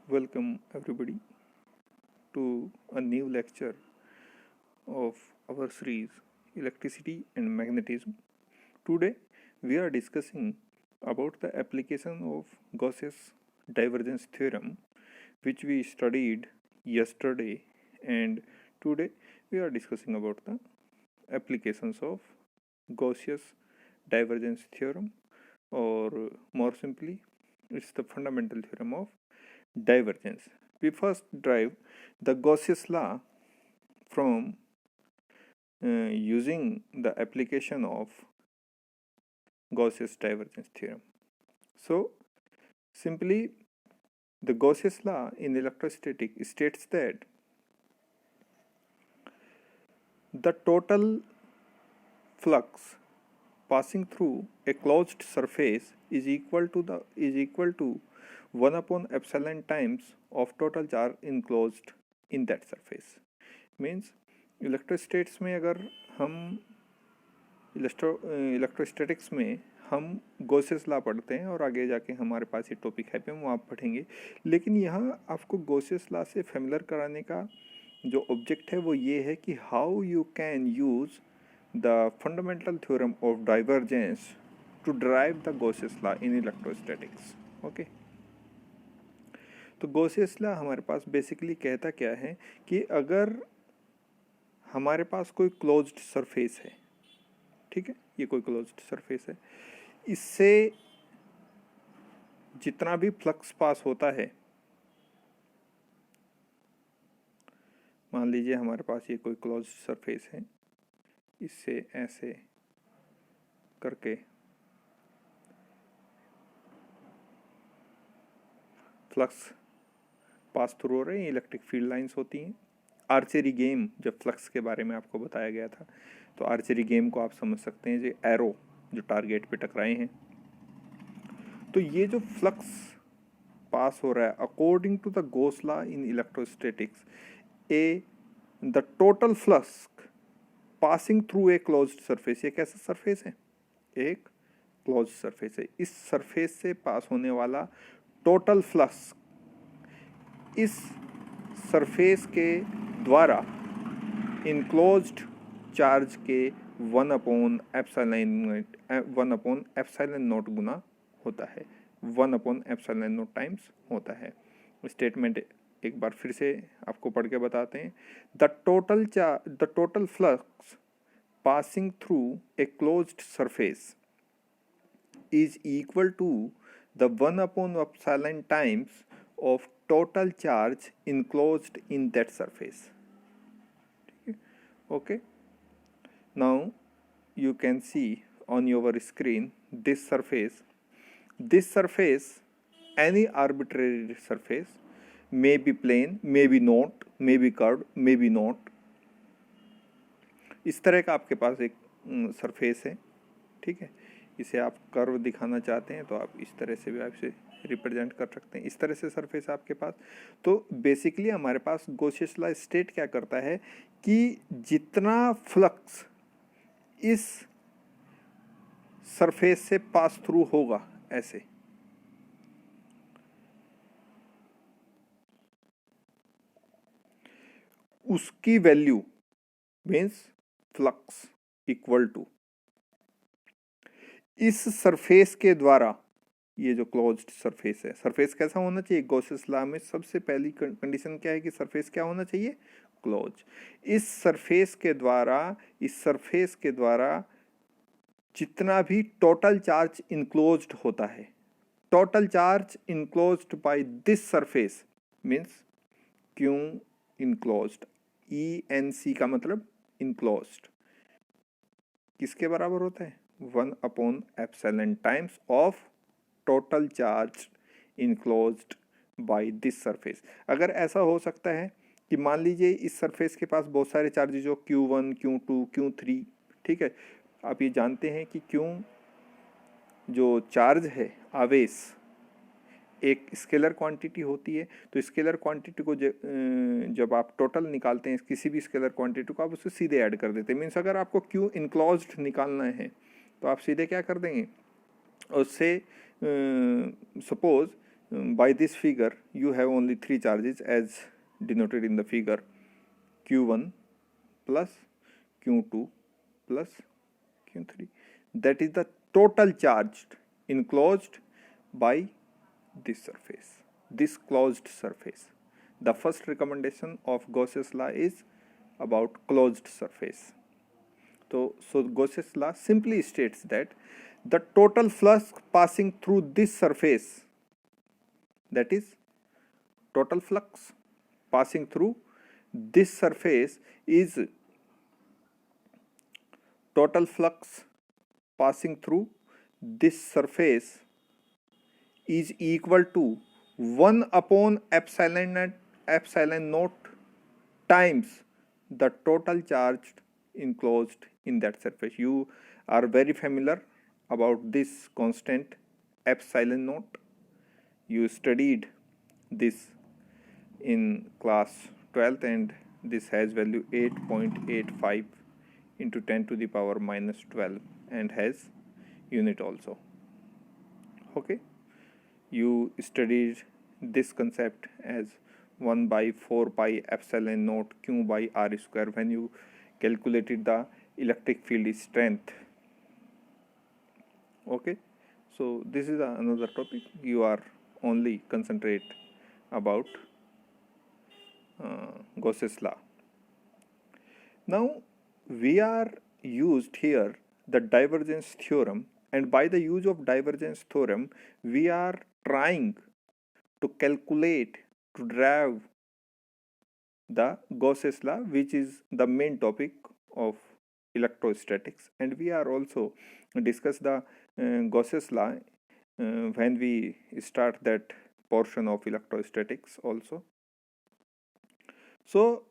Welcome everybody to a new lecture of our series Electricity and Magnetism. Today we are discussing about the application of Gauss's divergence theorem, which we studied yesterday, and today we are discussing about the applications of Gauss's divergence theorem, or more simply it's the fundamental theorem of divergence. We first derive the Gauss's law from using the application of Gauss's divergence theorem. So simply the Gauss's law in electrostatic states that the total flux passing through a closed surface is equal to 1 upon epsilon times of total charge enclosed in that surface. Means electrostatics में अगर हम electrostatics में हम Gauss's law पढ़ते हैं और आगे जाके हमारे पास ये टॉपिक है पे हम वहाँ पढ़ेंगे, लेकिन यहाँ आपको गॉसेस लॉ से फेमिलियर कराने का जो ऑब्जेक्ट है वो ये है कि how you can use the fundamental theorem of divergence to derive the Gauss's law in electrostatics. Okay, तो गॉसेस लॉ हमारे पास बेसिकली कहता क्या है कि अगर हमारे पास कोई क्लोज्ड सरफेस है, ठीक है, ये कोई क्लोज्ड सरफेस है, इससे जितना भी फ्लक्स पास होता है, मान लीजिए हमारे पास ये कोई क्लोज्ड सरफेस है, इससे ऐसे करके फ्लक्स पास थ्रू हो रहे हैं, इलेक्ट्रिक फील्ड लाइंस होती हैं. आर्चरी गेम जब फ्लक्स के बारे में आपको बताया गया था, तो आर्चरी गेम को आप समझ सकते हैं, जो एरो जो टारगेट पे टकराए हैं. तो ये जो फ्लक्स पास हो रहा है according to the Gauss law in electrostatics, the total flux passing through a closed surface, ये कैसा सरफेस है? एक क्लोज्ड सरफेस है. इस सरफेस से पास होने वाला टोटल फ्लक्स इस सरफेस के द्वारा इनक्लोज्ड चार्ज के 1 अपॉन एप्सिलॉन नॉट गुना होता है, 1 अपॉन एप्सिलॉन नॉट टाइम्स होता है. स्टेटमेंट एक बार फिर से आपको पढ़ के बताते हैं. The total flux passing through a closed surface is equal to the 1 upon epsilon times of total charge enclosed in that surface. Okay, now you can see on your screen this surface, any arbitrary surface, may be plane, may be not, may be curved, may be not. इस तरह का आपके पास एक surface है, ठीक है. इसे आप कर्व दिखाना चाहते हैं तो आप इस तरह से भी आप इसे रिप्रेजेंट कर सकते हैं. इस तरह से सरफेस आपके पास. तो बेसिकली हमारे पास गॉसियस लॉ स्टेट क्या करता है कि जितना फ्लक्स इस सरफेस से पास थ्रू होगा, ऐसे उसकी value means flux equal to इस सरफेस के द्वारा, ये जो क्लोज्ड सरफेस है, सरफेस कैसा होना चाहिए? गॉसियस लॉ में सबसे पहली कंडीशन क्या है कि सरफेस क्या होना चाहिए? क्लोज. इस सरफेस के द्वारा जितना भी टोटल चार्ज इनक्लोज्ड होता है, total charge enclosed by this surface means Q enclosed, ENC का मतलब इनक्लोज्ड, किसके बराबर होता है? 1 upon epsilon times of total charge enclosed by this surface. अगर ऐसा हो सकता है कि मान लीजिए इस सरफेस के पास बहुत सारे चार्जेज हो, Q1, Q2, Q3, ठीक है. आप ये जानते हैं कि Q जो चार्ज है, आवेश, एक स्केलर क्वांटिटी होती है. तो स्केलर क्वांटिटी को जब आप टोटल निकालते हैं किसी भी स्केलर क्वांटिटी को, आप उससे सीधे ऐड कर देते हैं. मीन्स अगर आपको Q इनक्लोज्ड निकालना है तो आप सीधे क्या कर देंगे, उससे suppose by this figure you have only three charges as denoted in the figure, q1 plus q2 plus q3. That is the total charge enclosed by this surface, this closed surface. The first recommendation of Gauss's law is about closed surface. So Gauss's law simply states that the total flux passing through this surface, that is total flux passing through this surface, is total flux passing through this surface is equal to 1 upon epsilon naught times the total charge enclosed in that surface. You are very familiar about this constant epsilon naught. You studied this in class 12th, and this has value 8.85 into 10 to the power minus 12 and has unit also. Okay, you studied this concept as 1 by 4 pi epsilon naught q by r square when you calculated the electric field strength. Okay, so this is another topic. You are only concentrate about Gauss's law. Now we are used here the divergence theorem, and by the use of divergence theorem we are trying to calculate, to derive the Gauss's law, which is the main topic of electrostatics. And we are also discuss the Gauss's law when we start that portion of electrostatics also. So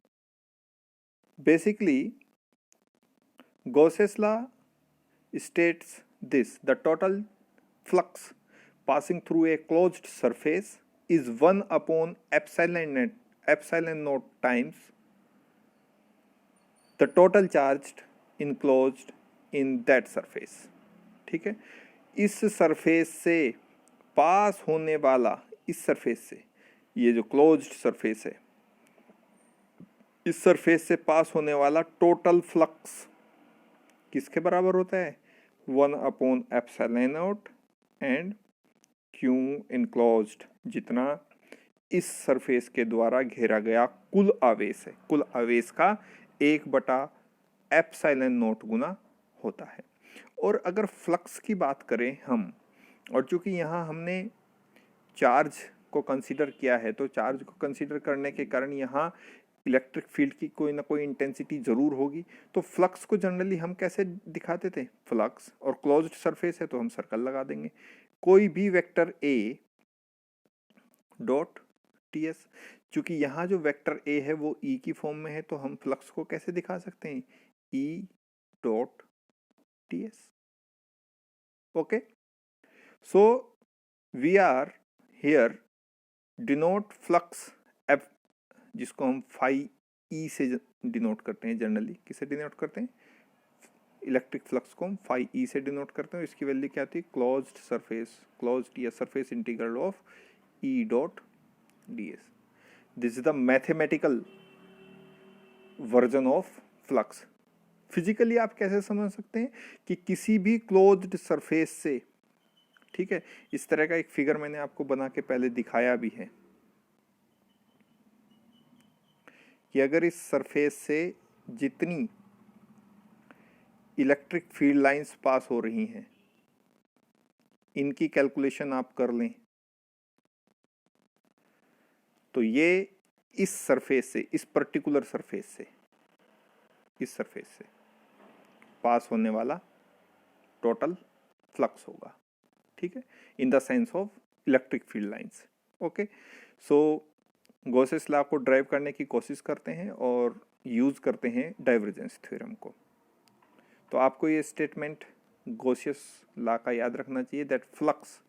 basically Gauss's law states this: the total flux passing through a closed surface is 1 upon epsilon naught times the total charge enclosed in that surface. ठीक है, इस surface से पास होने वाला, इस surface से, ये जो क्लोज्ड सरफेस है, इस सरफेस से पास होने वाला टोटल फ्लक्स किसके बराबर होता है? 1 upon epsilon not and Q enclosed, जितना इस सरफेस के द्वारा घेरा गया कुल आवेश है, कुल आवेश का 1 एप्सिलॉन नॉट गुना होता है। और अगर फ्लक्स की बात करें हम, और चूंकि यहाँ हमने चार्ज को कंसीडर किया है, तो चार्ज को कंसीडर करने के कारण यहाँ इलेक्ट्रिक फील्ड की कोई ना कोई इंटेंसिटी ज़रूर होगी। तो फ्लक्स को जनरली हम कैसे दिखाते थे? फ्लक्स, और क्लोज्ड सरफेस है तो हम सर्कल लगा देंगे, कोई भी vector A dot T S. चूंकि यहाँ जो वेक्टर ए है वो ई की फॉर्म में है, तो हम फ्लक्स को कैसे दिखा सकते हैं? E dot T S. Okay, so we are here denote flux F, जिसको हम फाई ई से डिनोट करते हैं। जनरली किसे डिनोट करते हैं? इलेक्ट्रिक फ्लक्स को हम फाई ई से डिनोट करते हैं। इसकी वैल्यू क्या आती है? क्लोज्ड सरफेस, क्लोज्ड या surface integral of E dot d S. This is the mathematical version of flux. Physically आप कैसे समझ सकते हैं कि किसी भी क्लोज्ड सरफेस से, ठीक है, इस तरह का एक फिगर मैंने आपको बना के पहले दिखाया भी है कि अगर इस सरफेस से जितनी इलेक्ट्रिक फील्ड लाइंस पास हो रही हैं, इनकी कैलकुलेशन आप कर लें, तो ये इस सरफेस से, इस पर्टिकुलर सरफेस से, इस सरफेस से पास होने वाला टोटल फ्लक्स होगा। ठीक है, in the sense of electric field lines. Okay, so Gauss's law को ड्राइव करने की कोशिश करते हैं और यूज करते हैं डाइवर्जेंस थ्योरम को। तो आपको ये स्टेटमेंट गॉसियस लॉ का याद रखना चाहिए, that flux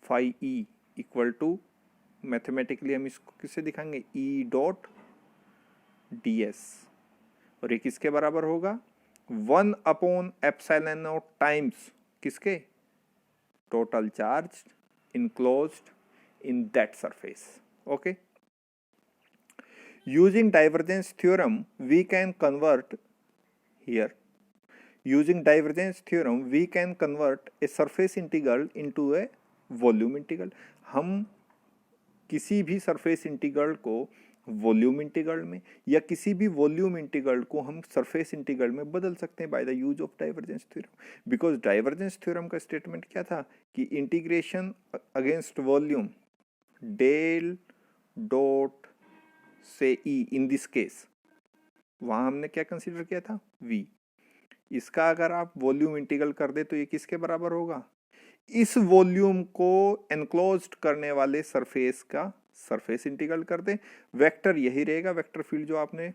phi E equal to, mathematically हम इसको किससे दिखाएंगे? ई डॉट डी एस, और ये किसके बराबर होगा? 1 अपॉन एप्सिलॉन नॉट टाइम्स किसके? Total charge enclosed in that surface. Okay, using divergence theorem we can convert here. Using divergence theorem we can convert a surface integral into a volume integral. हम किसी भी surface integral को volume integral में या किसी भी volume integral को हम सरफेस इंटीग्रल में बदल सकते हैं by the use of divergence theorem. Because divergence theorem का स्टेटमेंट क्या था कि integration against volume del dot से ई इन दिस केस, वहां हमने क्या कंसीडर किया था v. इसका अगर आप वॉल्यूम इंटीग्रल कर दे तो ये किसके बराबर होगा, इस वॉल्यूम को एनक्लोज्ड करने वाले सरफेस का सरफेस इंटीग्रल कर दे. वेक्टर यही रहेगा, वेक्टर फील्ड जो आपने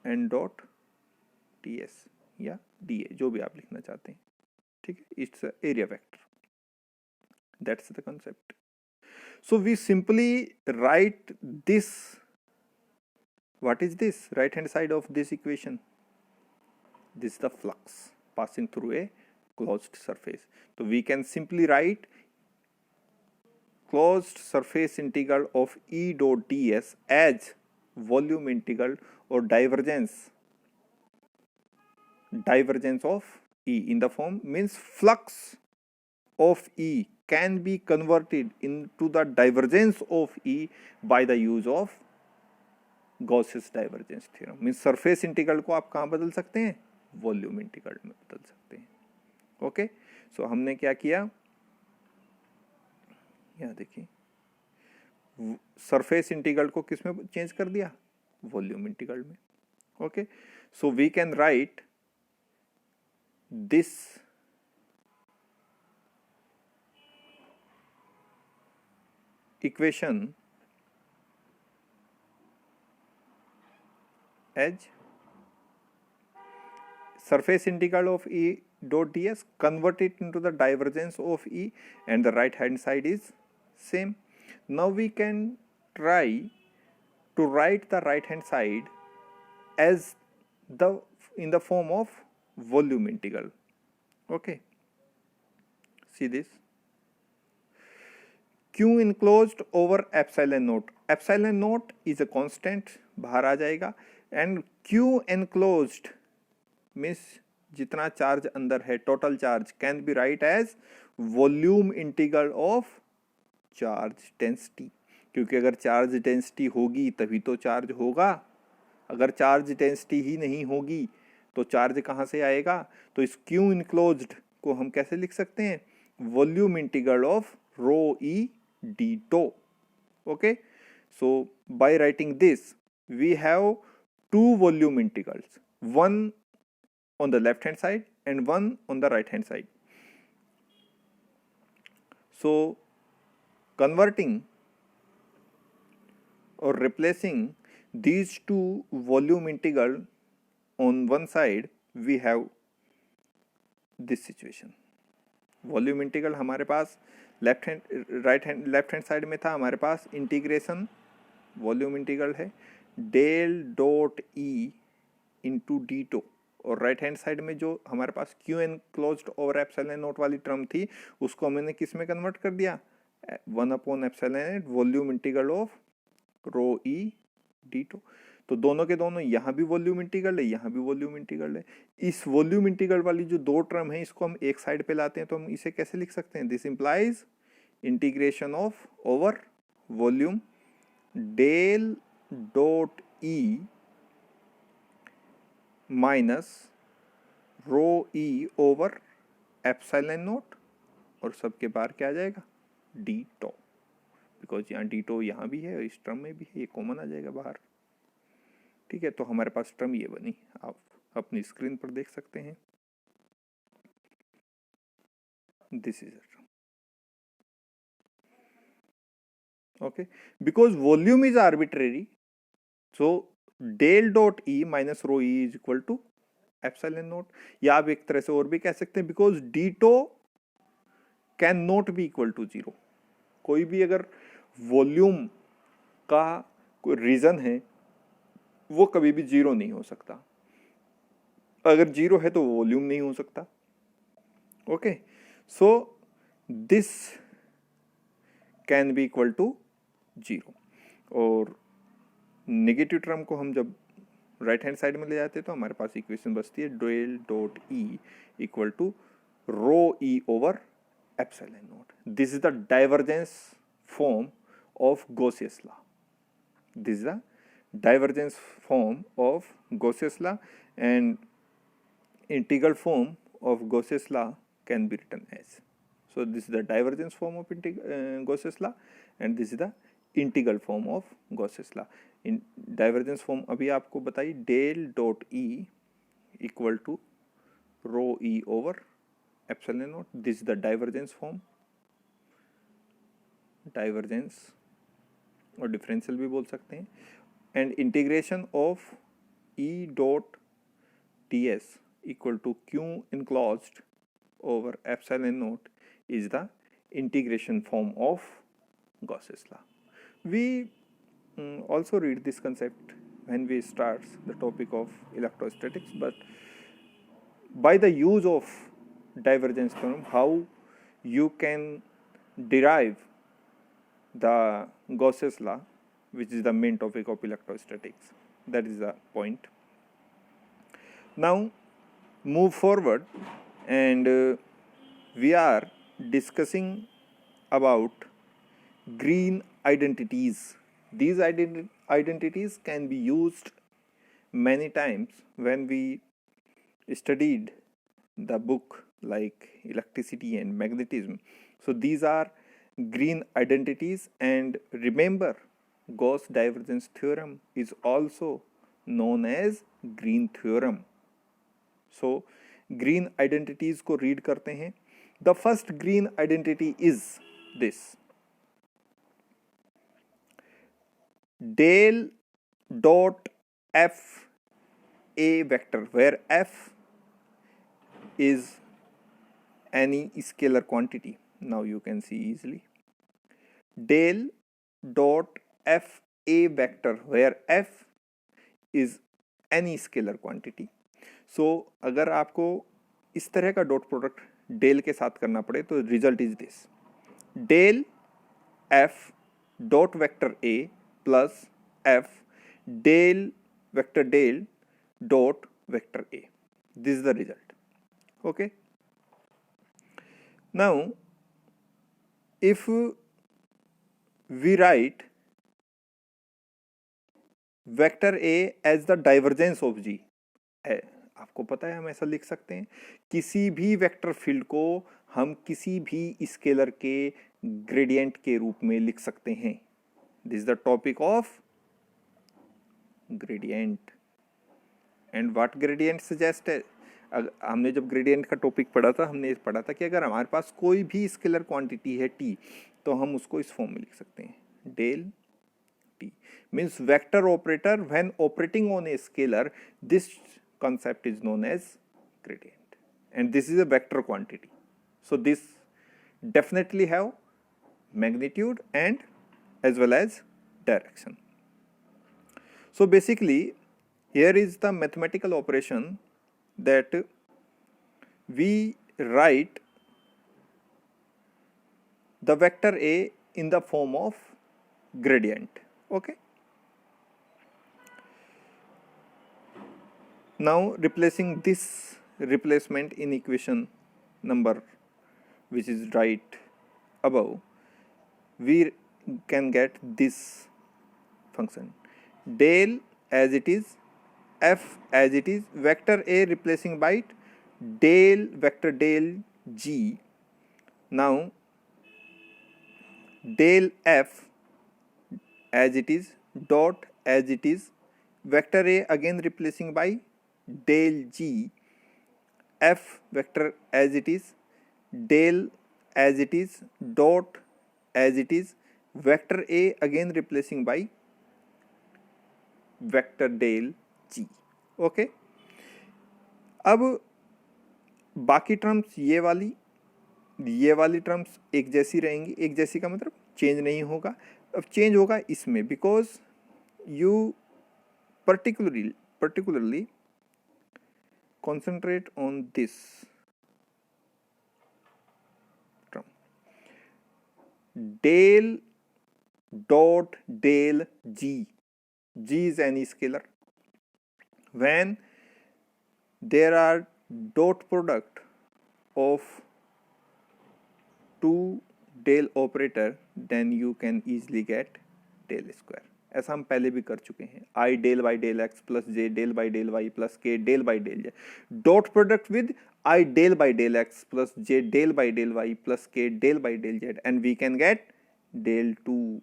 एन डॉट डी एस या डी ए जो भी आप लिखना चाहते हैं. ठीक है, it's area vector. That's the concept. So we simply write this. What is this? Right hand side of this equation, this is the flux passing through a closed surface. So we can simply write closed surface integral of E dot ds as volume integral or divergence of E in the form means flux of E can be converted into the divergence of E by the use of Gauss's divergence theorem. means surface integral को आप कहाँ बदल सकते हैं, volume integral में बदल सकते हैं. ओके, सो हमने क्या किया, यहाँ देखिए सरफेस इंटीग्रल को किस में चेंज कर दिया, वॉल्यूम इंटीग्रल में. Okay, so we can write this equation as surface integral of E dot ds, convert it into the divergence of E, and the right hand side is same. Now we can try to write the right hand side as in the form of volume integral. Okay, see this, Q enclosed over epsilon naught. Epsilon naught is a constant, बाहर आ जाएगा, and Q enclosed मीन्स जितना charge अंदर है total charge can be write as volume integral of charge density. क्योंकि अगर charge density होगी तभी तो चार्ज होगा, अगर चार्ज डेंसिटी ही नहीं होगी तो चार्ज कहाँ से आएगा. तो इस क्यू इनक्लोज्ड को हम कैसे लिख सकते हैं, volume integral of rho E d tau. Okay, so by writing this we have two volume integrals, one on the left hand side and one on the right hand side. So converting or replacing these two volume integral on one side we have this situation. Volume integral हमारे पास left hand side में था, हमारे पास integration volume integral है del dot E into d tau, और right hand side में जो हमारे पास Q enclosed over epsilon naught वाली टर्म थी उसको मैंने किस में कन्वर्ट कर दिया, 1/एप्सिलॉन volume integral of rho E d tau. तो दोनों के दोनों यहाँ भी वॉल्यूम इंटीग्रल है, यहाँ भी वॉल्यूम इंटीग्रल है. इस वॉल्यूम इंटीग्रल वाली जो दो टर्म है इसको हम एक साइड पे लाते हैं तो हम इसे कैसे लिख सकते हैं, this implies integration of over volume del dot E minus rho E over epsilon naught, और सबके बाहर क्या आ जाएगा, डी टो. बिकॉज यहाँ डी टो यहाँ भी है और इस टर्म में भी है, ये कॉमन आ जाएगा बाहर. ठीक है, तो हमारे पास टर्म ये बनी, आप अपनी स्क्रीन पर देख सकते हैं. This is a term. Okay, because volume is arbitrary, so del dot E minus rho E is equal to epsilon naught. या आप एक तरह से और भी कह सकते हैं because d tau can not be equal to zero. कोई भी अगर वॉल्यूम का कोई रीजन है वो कभी भी जीरो नहीं हो सकता, अगर जीरो है तो वॉल्यूम नहीं हो सकता. Okay, so this can be equal to 0। और नेगेटिव टर्म को हम जब राइट हैंड साइड में ले जाते हैं तो हमारे पास इक्वेशन बचती है del dot E equal to rho E over epsilon naught. This is the divergence form of Gauss's law. This is the divergence form of Gauss's law, and integral form of Gauss's law can be written as. So this is the divergence form of Gauss's law, and this is the integral form of Gauss's law. In divergence form अभी आपको बताई del dot E equal to rho E over epsilon naught. This is the divergence form, divergence और differential भी बोल सकते हैं। and integration of E dot ds equal to Q enclosed over epsilon naught is the integration form of Gauss's law. We also read this concept when we start the topic of electrostatics, but by the use of divergence theorem, how you can derive the Gauss's law, which is the main topic of electrostatics. That is the point. Now move forward, and we are discussing about green identities. These identities can be used many times when we studied the book like electricity and magnetism. So these are green identities, and remember, Gauss divergence theorem is also known as green theorem. So green identities को read करते हैं. The first green identity is this: del dot f a vector, where f is any scalar quantity. Now you can see easily. Del dot f a vector where f is any scalar quantity. So अगर आपको इस तरह का dot product del के साथ करना पड़े तो result is this: del f dot vector a plus f del vector del dot vector a. This is the result. Okay. Now if we write vector A as the divergence of G, आपको पता है हम ऐसा लिख सकते हैं, किसी भी वेक्टर फील्ड को हम किसी भी स्केलर के ग्रेडियंट के रूप में लिख सकते हैं. This is the topic of gradient. And what gradient suggest है, हमने जब ग्रेडियंट का टॉपिक पढ़ा था, हमने पढ़ा था कि अगर हमारे पास कोई भी स्केलर क्वांटिटी है टी, तो हम उसको इस फॉर्म में लिख सकते हैं, del T means vector operator when operating on a scalar. This concept is known as gradient, and this is a vector quantity. So this definitely have magnitude and as well as direction. So basically here is the mathematical operation that we write the vector A in the form of gradient. Okay. Now replacing this replacement in equation number which is right above, we can get this function del as it is, f as it is, vector A replacing by del vector del g. Now del f as it is, dot as it is, vector A again replacing by del g, f vector as it is, del as it is, dot as it is, vector A again replacing by vector del g. Okay. अब बाकी terms ये वाली terms एक जैसी रहेंगी. एक जैसी का मतलब चेंज नहीं होगा. अब चेंज होगा इसमें, because you particularly concentrate on this term. del dot del G. G is any scalar. When there are dot product of two del operator, then you can easily get del square. ऐसा हम पहले भी कर चुके हैं. I del by del x plus j del by del y plus k del by del j. Dot product with I del by del x plus j del by del y plus k del by del z, and we can get del 2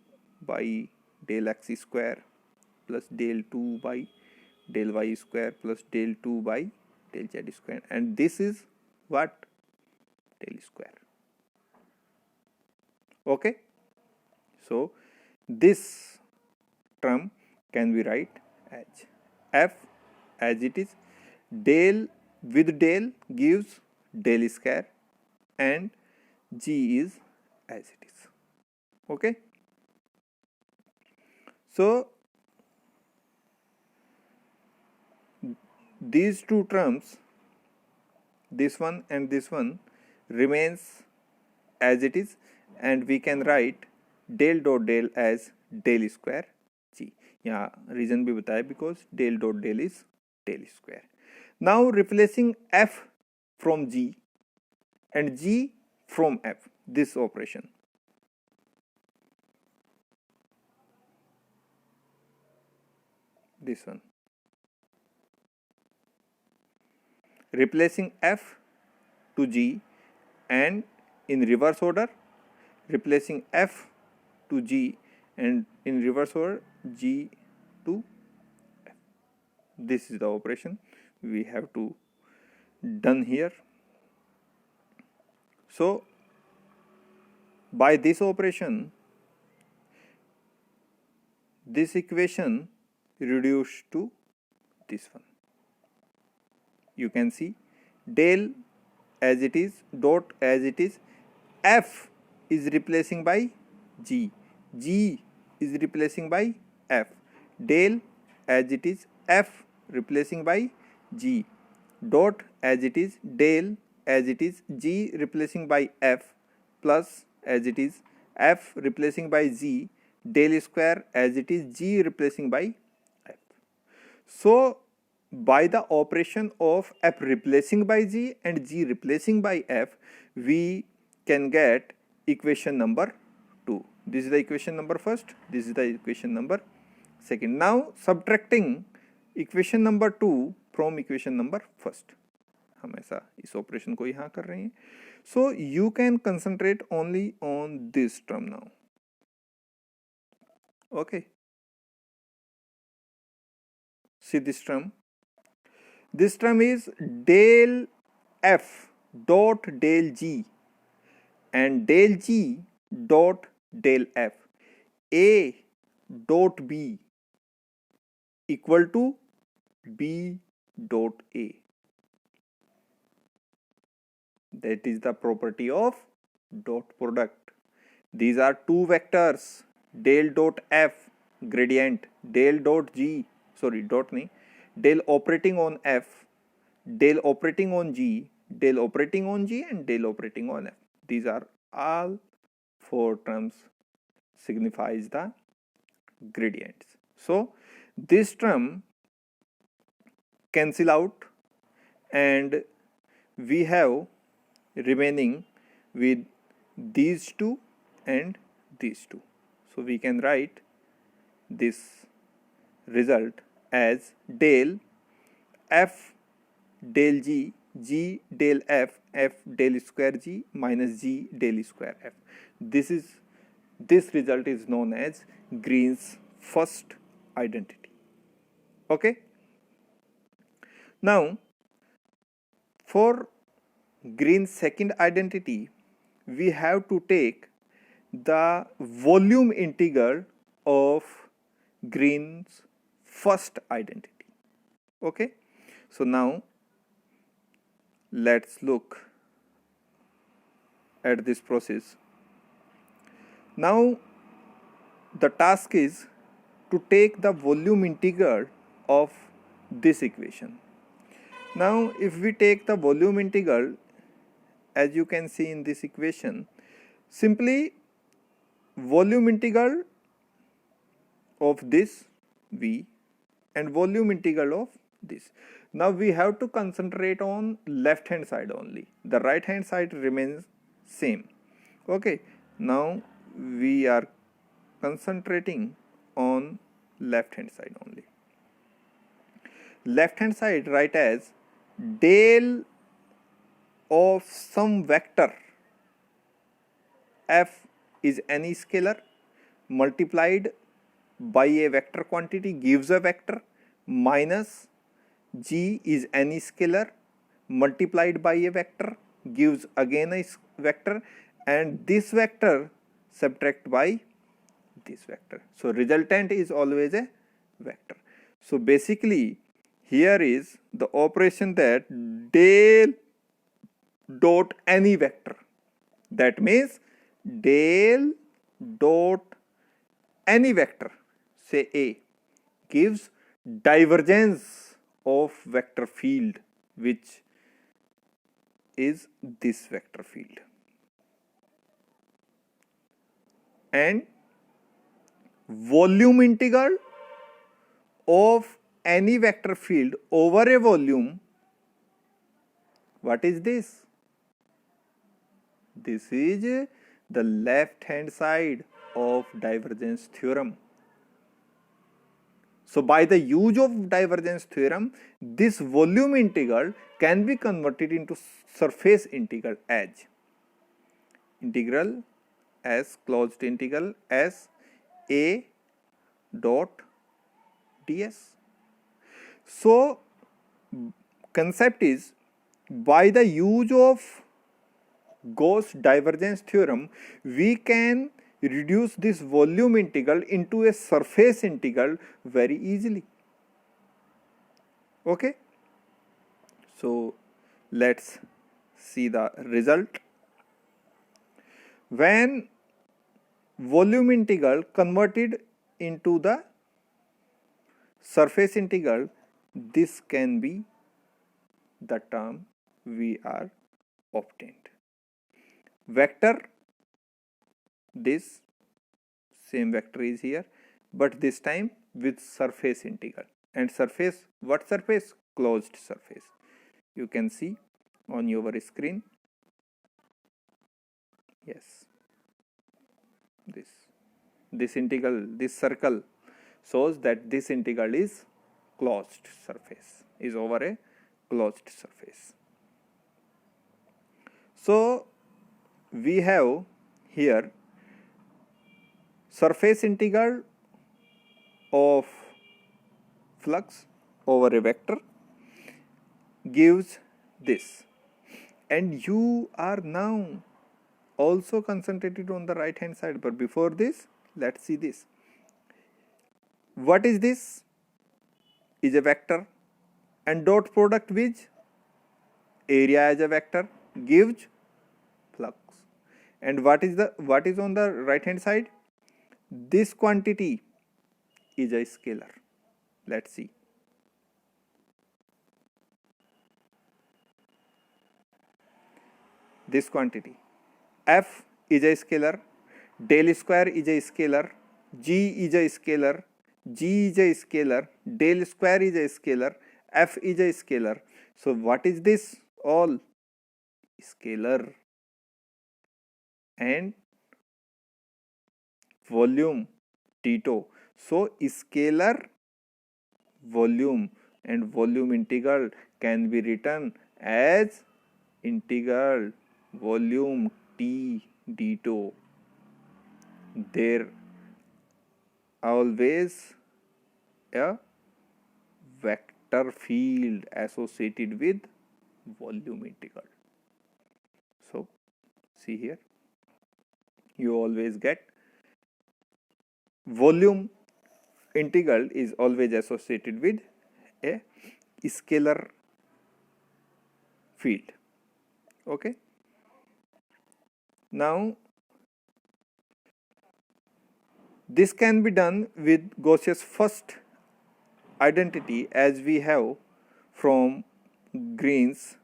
by del x square plus del 2 by del y square plus del 2 by del z square, and this is what? Del square. Okay, so this term can be write as f as it is. Del with del gives del square, and g is as it is. Okay, so these two terms, this one and this one, remains as it is, and we can write del dot del as del square g. यहाँ reason भी बताया, because del dot del is del square. Now replacing f from g and g from f, this operation. This one. Replacing f to g, and in reverse order replacing f to g, and in reverse order g to f. This is the operation we have to done here. So by this operation, this equation reduced to this one. You can see del as it is, dot as it is, f is replacing by g, g is replacing by f, del as it is, f replacing by g, dot as it is, del as it is, g replacing by f, plus as it is, f replacing by g, del square as it is, g replacing by f. So by the operation of f replacing by g and g replacing by f, we can get equation number 2. This is the equation number first, this is the equation number second. Now subtracting equation number 2 from equation number first, हम ऐसा इस operation को यहाँ कर रहे हैं. So you can concentrate only on this term now. Okay, see this term. This term is del f dot del g and del g dot del f. A dot b equal to b dot a. That is the property of dot product. These are two vectors, del dot f gradient, del dot g, sorry dot nahi, del operating on f, del operating on g, del operating on g, and del operating on f. These are all four terms signifies the gradients. So this term cancel out, and we have remaining with these two and these two. So we can write this result as del f del g, g del f, f del square g minus g del square f. This result is known as Green's first identity. Okay. Now for Green's second identity, we have to take the volume integral of Green's first identity. Okay, so now let's look at this process. Now the task is to take the volume integral of this equation. Now if we take the volume integral, as you can see in this equation, simply volume integral of this V and volume integral of this. Now we have to concentrate on left hand side only. The right hand side remains same. Okay, now we are concentrating on left hand side only. Left hand side write as del of some vector f is any scalar multiplied by a vector quantity gives a vector minus g is any scalar multiplied by a vector gives again a vector, and this vector subtract by this vector. So resultant is always a vector. So basically here is the operation that del dot any vector, that means del dot any vector, say A, gives divergence of vector field, which is this vector field, and volume integral of any vector field over a volume. What is this? This is the left hand side of divergence theorem. So by the use of divergence theorem, this volume integral can be converted into surface integral as integral as closed integral as A dot ds. So concept is, by the use of Gauss divergence theorem, we can reduce this volume integral into a surface integral very easily. Okay, so let's see the result. When volume integral converted into the surface integral, this can be the term we are obtained. Vector, this same vector is here, but this time with surface integral, and surface, what surface? Closed surface. You can see on your screen. Yes, this integral, this circle shows that this integral is closed surface, is over a closed surface. So we have here surface integral of flux over a vector gives this, and you are now also concentrated on the right hand side. But before this, let's see this. What is this? Is a vector, and dot product with area as a vector gives flux. And what is on the right hand side? This quantity is a scalar. Let's see. This quantity f is a scalar, del square is a scalar, g is a scalar, g is a scalar, del square is a scalar, f is a scalar. So what is this? All scalar. And volume Tito. So scalar volume and volume integral can be written as integral volume T Dito. There always a vector field associated with volume integral. So see here, you always get volume integral is always associated with a scalar field. Okay, now this can be done with Gauss's first identity, as we have from Green's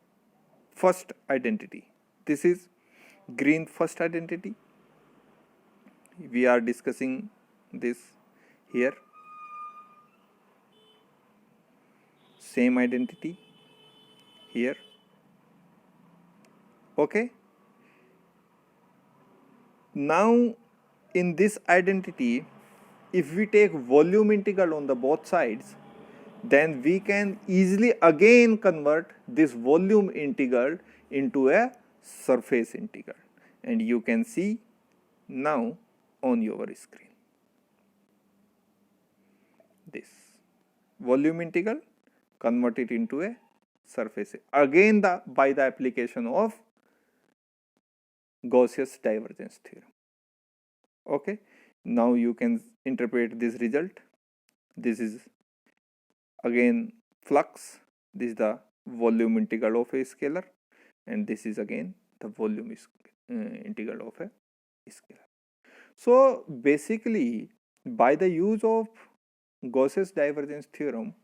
first identity. This is Green's first identity. we are discussing this here. Same identity here. Okay. Now in this identity, if we take volume integral on the both sides, then we can easily again convert this volume integral into a surface integral, and you can see now on your screen this volume integral converted into a surface, again by the application of Gauss's divergence theorem. Okay, now you can interpret this result. This is again flux, this is the volume integral of a scalar, and this is again the volume integral of a scalar. So basically, by the use of Gauss's divergence theorem,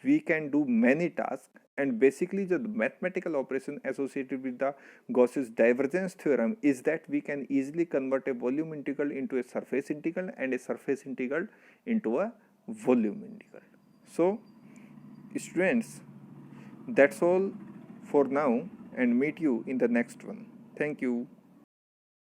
we can do many tasks, and basically the mathematical operation associated with the Gauss's divergence theorem is that we can easily convert a volume integral into a surface integral and a surface integral into a volume integral. So students, that's all for now, and meet you in the next one. Thank you.